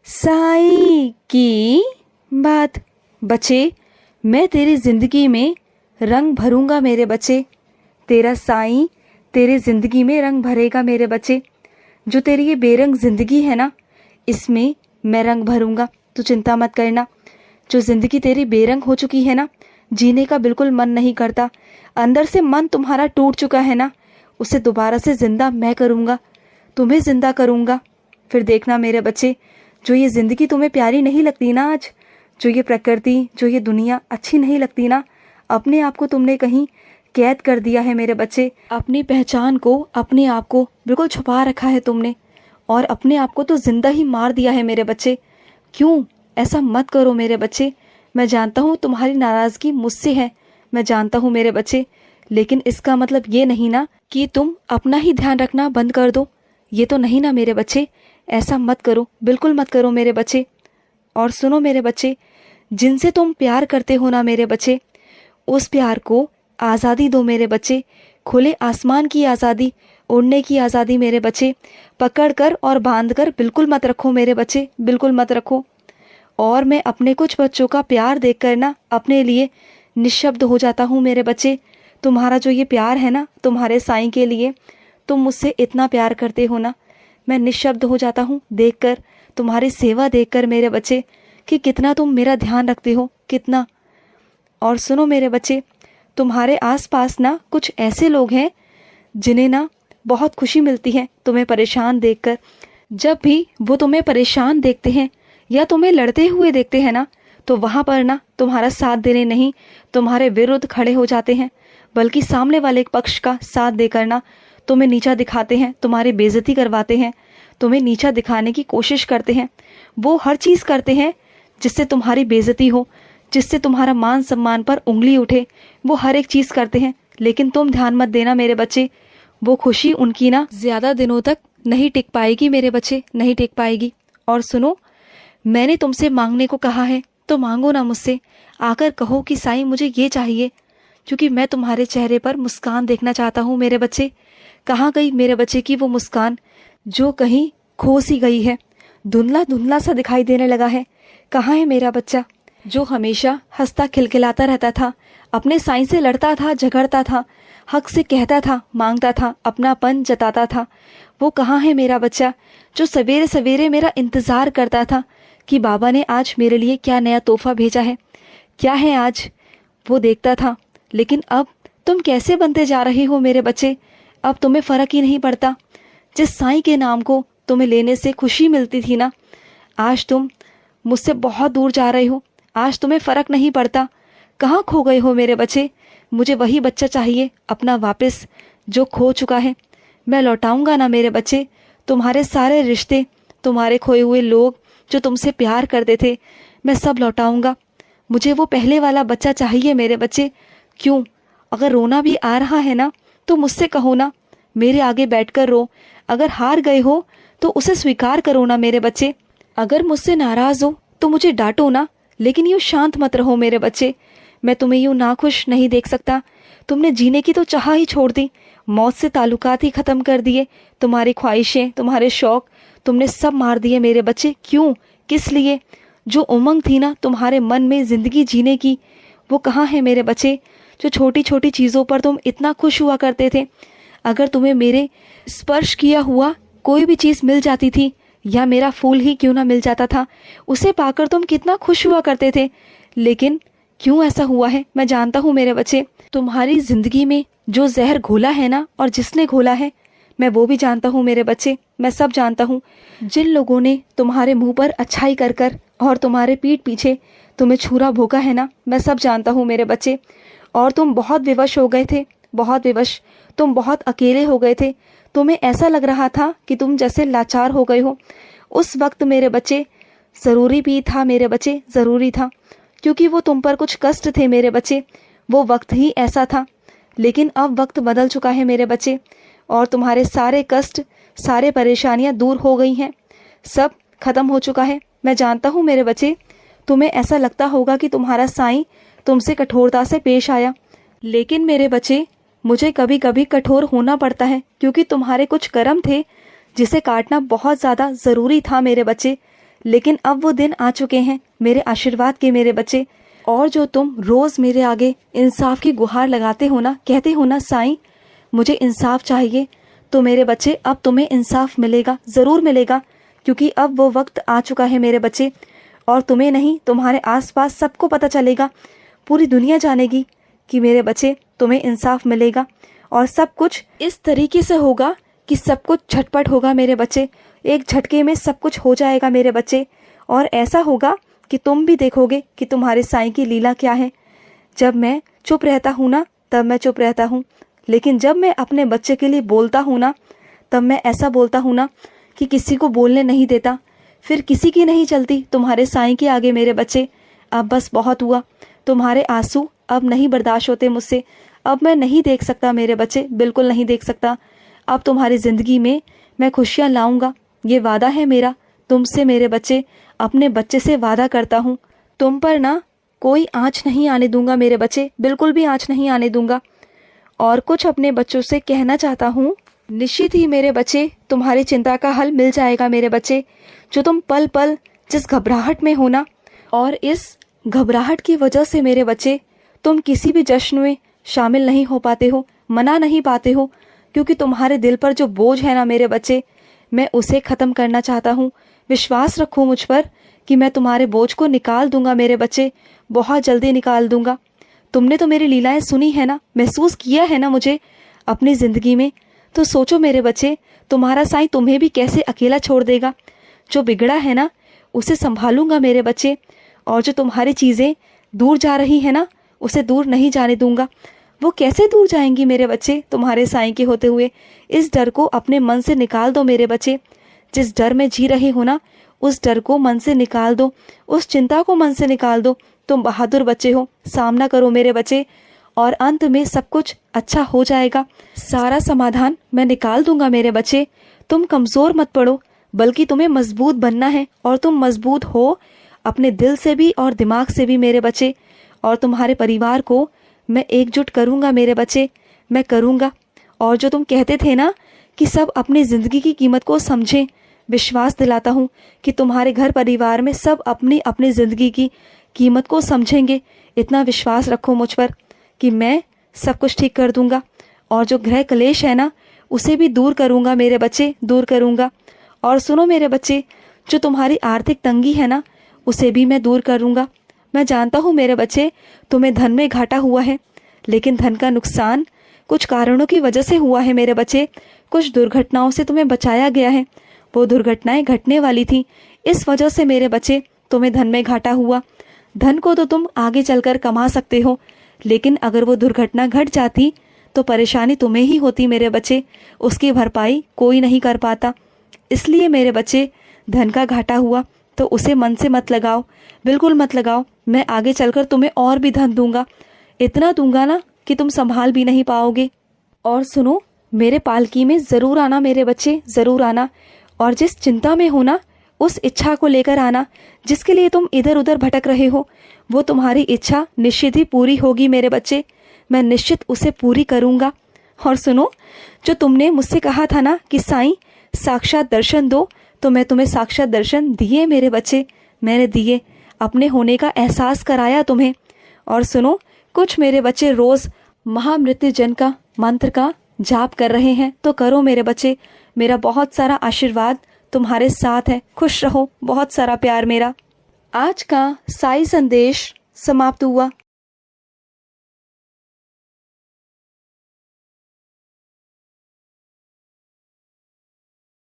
साईं की बात। बच्चे, मैं तेरी ज़िंदगी में रंग भरूंगा मेरे बच्चे। तेरा साईं तेरी ज़िंदगी में रंग भरेगा मेरे बच्चे। जो तेरी ये बेरंग ज़िंदगी है ना, इसमें मैं रंग भरूंगा, तू चिंता मत करना। जो ज़िंदगी तेरी बेरंग हो चुकी है ना, जीने का बिल्कुल मन नहीं करता, अंदर से मन तुम्हारा टूट चुका है ना, उसे दोबारा से ज़िंदा मैं करूँगा, तुम्हें ज़िंदा करूँगा। फिर देखना मेरे बच्चे, जो ये ज़िंदगी तुम्हें प्यारी नहीं लगती ना आज, जो ये प्रकृति, जो ये दुनिया अच्छी नहीं लगती ना, अपने आप को तुमने कहीं कैद कर दिया है मेरे बच्चे। अपनी पहचान को, अपने आप को बिल्कुल छुपा रखा है तुमने, और अपने आप को तो ज़िंदा ही मार दिया है मेरे बच्चे। क्यों? ऐसा मत करो मेरे बच्चे। मैं जानता हूँ तुम्हारी नाराज़गी मुझसे है, मैं जानता हूँ मेरे बच्चे, लेकिन इसका मतलब ये नहीं ना कि तुम अपना ही ध्यान रखना बंद कर दो। ये तो नहीं ना मेरे बच्चे, ऐसा मत करो, बिल्कुल मत करो मेरे बच्चे। और सुनो मेरे बच्चे, जिनसे तुम प्यार करते हो ना मेरे बच्चे, उस प्यार को आज़ादी दो मेरे बच्चे। खुले आसमान की आज़ादी, उड़ने की आज़ादी मेरे बच्चे। पकड़ कर और बांध कर बिल्कुल मत रखो मेरे बच्चे, बिल्कुल मत रखो। और मैं अपने कुछ बच्चों का प्यार देख कर ना अपने लिए निशब्द हो जाता हूँ मेरे बच्चे। तुम्हारा जो ये प्यार है ना तुम्हारे साईं के लिए, तुम मुझसे इतना प्यार करते हो ना, मैं निशब्द हो जाता हूँ देख कर, तुम्हारी सेवा देख कर मेरे बच्चे, कि कितना तुम मेरा ध्यान रखते हो, कितना। और सुनो मेरे बच्चे, तुम्हारे आसपास ना कुछ ऐसे लोग हैं जिन्हें ना बहुत खुशी मिलती है तुम्हें परेशान देखकर। जब भी वो तुम्हें परेशान देखते हैं या तुम्हें लड़ते हुए देखते हैं ना, तो वहाँ पर ना तुम्हारा साथ देने नहीं, तुम्हारे विरुद्ध खड़े हो जाते हैं, बल्कि सामने वाले पक्ष का साथ देकर ना तुम्हें नीचा दिखाते हैं, तुम्हारी बेइज्जती करवाते हैं, तुम्हें नीचा दिखाने की कोशिश करते हैं। वो हर चीज़ करते हैं जिससे तुम्हारी बेइज्जती हो, जिससे तुम्हारा मान सम्मान पर उंगली उठे। वो हर एक चीज़ करते हैं, लेकिन तुम ध्यान मत देना मेरे बच्चे, वो खुशी उनकी ना ज़्यादा दिनों तक नहीं टिक पाएगी मेरे बच्चे, नहीं टिक पाएगी। और सुनो, मैंने तुमसे मांगने को कहा है तो मांगो ना मुझसे, आकर कहो कि साईं मुझे ये चाहिए, क्योंकि मैं तुम्हारे चेहरे पर मुस्कान देखना चाहता हूँ मेरे बच्चे। कहाँ गई मेरे बच्चे की वो मुस्कान जो कहीं खो सी गई है, धुंधला धुंधला सा दिखाई देने लगा है। कहाँ है मेरा बच्चा जो हमेशा हंसता खिलखिलाता रहता था, अपने साईं से लड़ता था, झगड़ता था, हक से कहता था, मांगता था, अपनापन जताता था। वो कहाँ है मेरा बच्चा जो सवेरे सवेरे मेरा इंतज़ार करता था कि बाबा ने आज मेरे लिए क्या नया तोहफा भेजा है, क्या है आज, वो देखता था। लेकिन अब तुम कैसे बनते जा रहे हो मेरे बच्चे, अब तुम्हें फ़र्क ही नहीं पड़ता। जिस साईं के नाम को तुम्हें लेने से खुशी मिलती थी ना, आज तुम मुझसे बहुत दूर जा रहे हो, आज तुम्हें फ़र्क नहीं पड़ता। कहाँ खो गए हो मेरे बच्चे? मुझे वही बच्चा चाहिए अपना वापस, जो खो चुका है। मैं लौटाऊंगा ना मेरे बच्चे, तुम्हारे सारे रिश्ते, तुम्हारे खोए हुए लोग जो तुमसे प्यार करते थे, मैं सब लौटाऊंगा। मुझे वो पहले वाला बच्चा चाहिए मेरे बच्चे। क्यों? अगर रोना भी आ रहा है ना, तो मुझसे कहो ना, मेरे आगे बैठकर रो। अगर हार गए हो तो उसे स्वीकार करो ना मेरे बच्चे। अगर मुझसे नाराज़ हो तो मुझे डांटो ना, लेकिन यूँ शांत मत रहो मेरे बच्चे। मैं तुम्हें यूँ नाखुश नहीं देख सकता। तुमने जीने की तो चाह ही छोड़ दी, मौत से ताल्लुकात ही ख़त्म कर दिए। तुम्हारी ख्वाहिशें, तुम्हारे शौक़, तुमने सब मार दिए मेरे बच्चे। क्यों? किस लिए? जो उमंग थी ना तुम्हारे मन में ज़िंदगी जीने की, वो कहाँ है मेरे बच्चे? जो छोटी छोटी चीज़ों पर तुम इतना खुश हुआ करते थे। अगर तुम्हें मेरे स्पर्श किया हुआ कोई भी चीज़ मिल जाती थी, या मेरा फूल ही क्यों ना मिल जाता था, उसे पाकर तुम कितना खुश हुआ करते थे। लेकिन क्यों ऐसा हुआ है मैं जानता हूँ मेरे बच्चे। तुम्हारी ज़िंदगी में जो जहर घोला है ना, और जिसने घोला है, मैं वो भी जानता हूँ मेरे बच्चे, मैं सब जानता हूँ। जिन लोगों ने तुम्हारे मुंह पर अच्छाई कर कर और तुम्हारे पीठ पीछे तुम्हें छुरा भोंका है ना, मैं सब जानता हूँ मेरे बच्चे। और तुम बहुत विवश हो गए थे, बहुत विवश, तुम बहुत अकेले हो गए थे। तुम्हें ऐसा लग रहा था कि तुम जैसे लाचार हो गए हो। उस वक्त मेरे बच्चे ज़रूरी भी था मेरे बच्चे, ज़रूरी था, क्योंकि वो तुम पर कुछ कष्ट थे मेरे बच्चे। वो वक्त ही ऐसा था। लेकिन अब वक्त बदल चुका है मेरे बच्चे, और तुम्हारे सारे कष्ट, सारे परेशानियां दूर हो गई हैं, सब खत्म हो चुका है। मैं जानता हूँ मेरे बच्चे, तुम्हें ऐसा लगता होगा कि तुम्हारा साईं तुमसे कठोरता से पेश आया, लेकिन मेरे बच्चे, मुझे कभी कभी कठोर होना पड़ता है, क्योंकि तुम्हारे कुछ कर्म थे जिसे काटना बहुत ज़्यादा ज़रूरी था मेरे बच्चे। लेकिन अब वो दिन आ चुके हैं मेरे आशीर्वाद के मेरे बच्चे। और जो तुम रोज़ मेरे आगे इंसाफ की गुहार लगाते हो ना, कहते हो ना साईं मुझे इंसाफ चाहिए, तो मेरे बच्चे अब तुम्हें इंसाफ मिलेगा, ज़रूर मिलेगा, क्योंकि अब वो वक्त आ चुका है मेरे बच्चे। और तुम्हें नहीं, तुम्हारे आसपास सबको पता चलेगा, पूरी दुनिया जानेगी कि मेरे बच्चे तुम्हें इंसाफ मिलेगा। और सब कुछ इस तरीके से होगा कि सब कुछ झटपट होगा मेरे बच्चे, एक झटके में सब कुछ हो जाएगा मेरे बच्चे। और ऐसा होगा कि तुम भी देखोगे कि तुम्हारे साईं की लीला क्या है। जब मैं चुप रहता हूँ ना, तब मैं चुप रहता हूँ, लेकिन जब मैं अपने बच्चे के लिए बोलता हूँ ना, तब मैं ऐसा बोलता हूँ ना कि किसी को बोलने नहीं देता, फिर किसी की नहीं चलती तुम्हारे साईं के आगे मेरे बच्चे। अब बस बहुत हुआ, तुम्हारे आंसू अब नहीं बर्दाश्त होते मुझसे, अब मैं नहीं देख सकता मेरे बच्चे, बिल्कुल नहीं देख सकता। अब तुम्हारी ज़िंदगी में मैं खुशियाँ लाऊंगा, ये वादा है मेरा तुमसे मेरे बच्चे, अपने बच्चे से वादा करता हूँ। तुम पर ना कोई आँच नहीं आने दूंगा मेरे बच्चे, बिल्कुल भी आँच नहीं आने दूंगा। और कुछ अपने बच्चों से कहना चाहता हूँ, निश्चित ही मेरे बच्चे तुम्हारी चिंता का हल मिल जाएगा मेरे बच्चे। जो तुम पल पल जिस घबराहट में हो ना, और इस घबराहट की वजह से मेरे बच्चे तुम किसी भी जश्न में शामिल नहीं हो पाते हो, मना नहीं पाते हो, क्योंकि तुम्हारे दिल पर जो बोझ है ना मेरे बच्चे, मैं उसे ख़त्म करना चाहता हूँ। विश्वास रखो मुझ पर कि मैं तुम्हारे बोझ को निकाल दूंगा मेरे बच्चे, बहुत जल्दी निकाल दूंगा। तुमने तो मेरी लीलाएं सुनी है ना, महसूस किया है ना मुझे अपनी ज़िंदगी में, तो सोचो मेरे बच्चे तुम्हारा साईं तुम्हें भी कैसे अकेला छोड़ देगा। जो बिगड़ा है ना उसे संभालूंगा मेरे बच्चे, और जो तुम्हारी चीज़ें दूर जा रही है ना उसे दूर नहीं जाने दूंगा। वो कैसे दूर जाएंगी मेरे बच्चे तुम्हारे साईं के होते हुए। इस डर को अपने मन से निकाल दो मेरे बच्चे, जिस डर में जी रहे हो ना उस डर को मन से निकाल दो, उस चिंता को मन से निकाल दो। तुम बहादुर बच्चे हो, सामना करो मेरे बच्चे, और अंत में सब कुछ अच्छा हो जाएगा। सारा समाधान मैं निकाल दूंगा मेरे बच्चे। तुम कमज़ोर मत पड़ो, बल्कि तुम्हें मजबूत बनना है, और तुम मजबूत हो अपने दिल से भी और दिमाग से भी मेरे बच्चे। और तुम्हारे परिवार को मैं एकजुट करूंगा मेरे बच्चे, मैं करूंगा। और जो तुम कहते थे ना कि सब अपनी ज़िंदगी की कीमत को समझें, विश्वास दिलाता हूँ कि तुम्हारे घर परिवार में सब अपनी अपनी ज़िंदगी की कीमत को समझेंगे। इतना विश्वास रखो मुझ पर कि मैं सब कुछ ठीक कर दूंगा, और जो गृह क्लेश है ना उसे भी दूर करूंगा मेरे बच्चे, दूर करूंगा। और सुनो मेरे बच्चे, जो तुम्हारी आर्थिक तंगी है ना उसे भी मैं दूर करूंगा। मैं जानता हूँ मेरे बच्चे तुम्हें धन में घाटा हुआ है, लेकिन धन का नुकसान कुछ कारणों की वजह से हुआ है मेरे बच्चे। कुछ दुर्घटनाओं से तुम्हें बचाया गया है, वो दुर्घटनाएं घटने वाली थी, इस वजह से मेरे बच्चे तुम्हें धन में घाटा हुआ। धन को तो तुम आगे चलकर कमा सकते हो, लेकिन अगर वो दुर्घटना घट जाती तो परेशानी तुम्हें ही होती मेरे बच्चे, उसकी भरपाई कोई नहीं कर पाता। इसलिए मेरे बच्चे धन का घाटा हुआ तो उसे मन से मत लगाओ, बिल्कुल मत लगाओ। मैं आगे चलकर तुम्हें और भी धन दूंगा, इतना दूंगा ना कि तुम संभाल भी नहीं पाओगे। और सुनो, मेरे पालकी में ज़रूर आना मेरे बच्चे, ज़रूर आना। और जिस चिंता में हो ना उस इच्छा को लेकर आना, जिसके लिए तुम इधर उधर भटक रहे हो, वो तुम्हारी इच्छा निश्चित ही पूरी होगी मेरे बच्चे, मैं निश्चित उसे पूरी करूँगा। और सुनो, जो तुमने मुझसे कहा था ना कि साईं साक्षात दर्शन दो, तो मैं तुम्हें साक्षात दर्शन दिए मेरे बच्चे, मैंने दिए, अपने होने का एहसास कराया तुम्हें। और सुनो, कुछ मेरे बच्चे रोज़ महामृत्युंजय का मंत्र का जाप कर रहे हैं, तो करो मेरे बच्चे, मेरा बहुत सारा आशीर्वाद तुम्हारे साथ है। खुश रहो, बहुत सारा प्यार मेरा। आज का साई संदेश समाप्त हुआ।